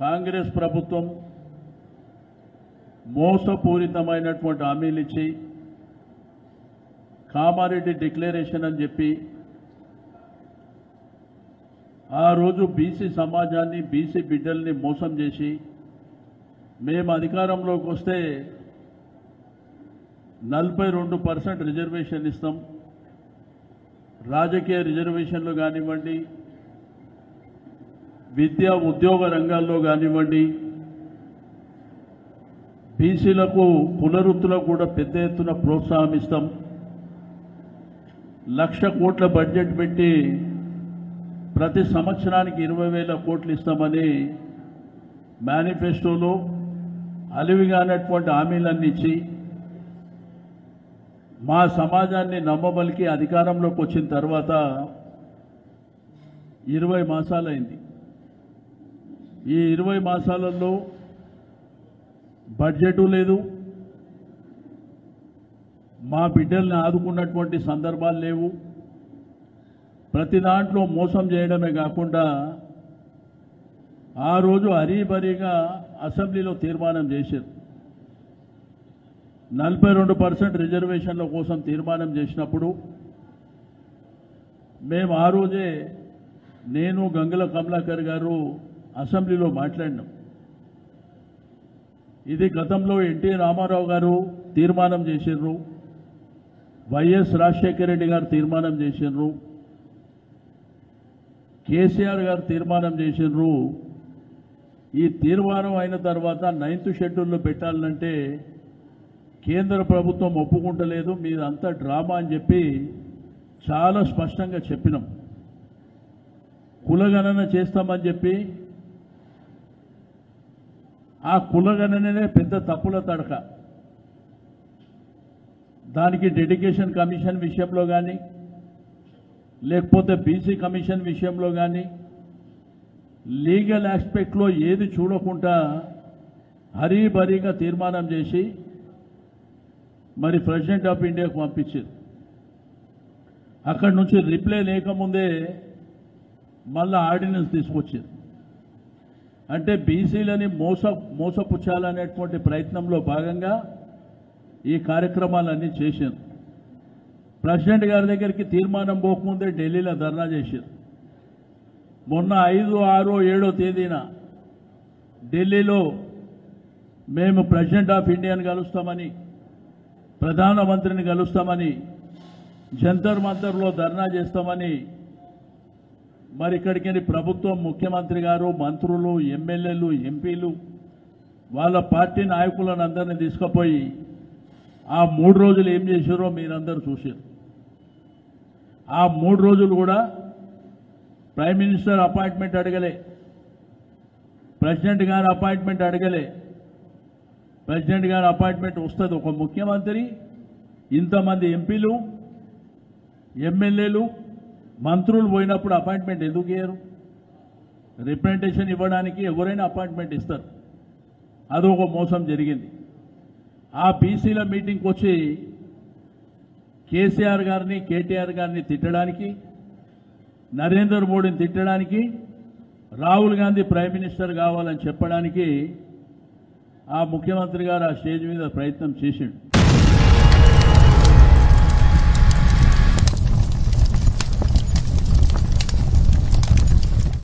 కాంగ్రెస్ ప్రభుత్వం మోసపూరితమైనటువంటి హామీలు ఇచ్చి కామారెడ్డి డిక్లరేషన్ అని చెప్పి ఆ రోజు బీసీ సమాజాన్ని బీసీ బిడ్డల్ని మోసం చేసి మేము అధికారంలోకి వస్తే 42% రిజర్వేషన్ ఇస్తాం, రాజకీయ రిజర్వేషన్లు కానివ్వండి, విద్యా ఉద్యోగ రంగాల్లో కానివ్వండి, బీసీలకు పునరుద్ధరణకు కూడా పెద్ద ఎత్తున ప్రోత్సాహం ఇస్తాం, 1,00,000 కోట్ల బడ్జెట్ పెట్టి ప్రతి సంవత్సరానికి 20,000 కోట్లు ఇస్తామని మేనిఫెస్టోలో అలివిగానటువంటి హామీలన్నీ ఇచ్చి మా సమాజాన్ని నమ్మబలికి అధికారంలోకి వచ్చిన తర్వాత 20 మాసాలైంది. ఈ 20 మాసాలలో బడ్జెటు లేదు, మా బిడ్డల్ని ఆదుకున్నటువంటి సందర్భాలు లేవు. ప్రతి దాంట్లో మోసం చేయడమే కాకుండా ఆ రోజు హరీబరీగా అసెంబ్లీలో తీర్మానం చేశారు. 42% రిజర్వేషన్ల కోసం తీర్మానం చేసినప్పుడు మేము ఆ రోజే నేను గంగుల కమలాకర్ గారు అసెంబ్లీలో మాట్లాడినాం. ఇది గతంలో ఎన్టీ రామారావు గారు తీర్మానం చేసిర్రు, వైఎస్ రాజశేఖర రెడ్డి గారు తీర్మానం చేసిర్రు, కేసీఆర్ గారు తీర్మానం చేసిర్రు. ఈ తీర్మానం అయిన తర్వాత 9th షెడ్యూల్లో పెట్టాలంటే కేంద్ర ప్రభుత్వం ఒప్పుకుంటలేదు, మీదంతా డ్రామా అని చెప్పి చాలా స్పష్టంగా చెప్పినాం. కులగణన చేస్తామని చెప్పి ఆ కులగణననే పెద్ద తప్పుల తడక. దానికి డెడికేషన్ కమిషన్ విషయంలో కానీ, లేకపోతే బీసీ కమిషన్ విషయంలో కానీ, లీగల్ ఆస్పెక్ట్లో ఏది చూడకుండా హరీబరీగా తీర్మానం చేసి మరి ప్రెసిడెంట్ ఆఫ్ ఇండియాకు పంపించారు. అక్కడి నుంచి రిప్లై లేకముందే మళ్ళా ఆర్డినెన్స్ తీసుకొచ్చారు. అంటే బీసీలని మోసపుచ్చాలనేటువంటి ప్రయత్నంలో భాగంగా ఈ కార్యక్రమాలన్నీ చేశారు. ప్రెసిడెంట్ గారి దగ్గరికి తీర్మానం పోకముందే ఢిల్లీలో ధర్నా చేశారు. మొన్న 5, 6, 7 తేదీన ఢిల్లీలో మేము ప్రెసిడెంట్ ఆఫ్ ఇండియాని కలుస్తామని, ప్రధానమంత్రిని కలుస్తామని, జంతర్ మంతర్లో ధర్నా చేస్తామని మరి ఇక్కడికి ప్రభుత్వం, ముఖ్యమంత్రి గారు, మంత్రులు, ఎమ్మెల్యేలు, ఎంపీలు వాళ్ళ పార్టీ నాయకులను అందరినీ తీసుకుపోయి ఆ 3 రోజులు ఏం చేశారో మీరందరూ చూశారు. ఆ 3 రోజులు కూడా ప్రైమ్ మినిస్టర్ అపాయింట్మెంట్ అడగలే, ప్రెసిడెంట్ గారు అపాయింట్మెంట్ అడగలే. ప్రెసిడెంట్ గారు అపాయింట్మెంట్ వస్తుంది, ఒక ముఖ్యమంత్రి ఇంతమంది ఎంపీలు, ఎమ్మెల్యేలు, మంత్రులు పోయినప్పుడు అపాయింట్మెంట్ ఎందుకు ఇయ్యరు? రిప్రజెంటేషన్ ఇవ్వడానికి ఎవరైనా అపాయింట్మెంట్ ఇస్తారు. అదొక మోసం జరిగింది. ఆ బీసీల మీటింగ్కి వచ్చి కేసీఆర్ గారిని, కేటీఆర్ గారిని తిట్టడానికి, నరేంద్ర మోడీని తిట్టడానికి, రాహుల్ గాంధీ ప్రైమ్ మినిస్టర్ కావాలని చెప్పడానికి ఆ ముఖ్యమంత్రి గారు ఆ స్టేజ్ మీద ప్రయత్నం చేసిండు.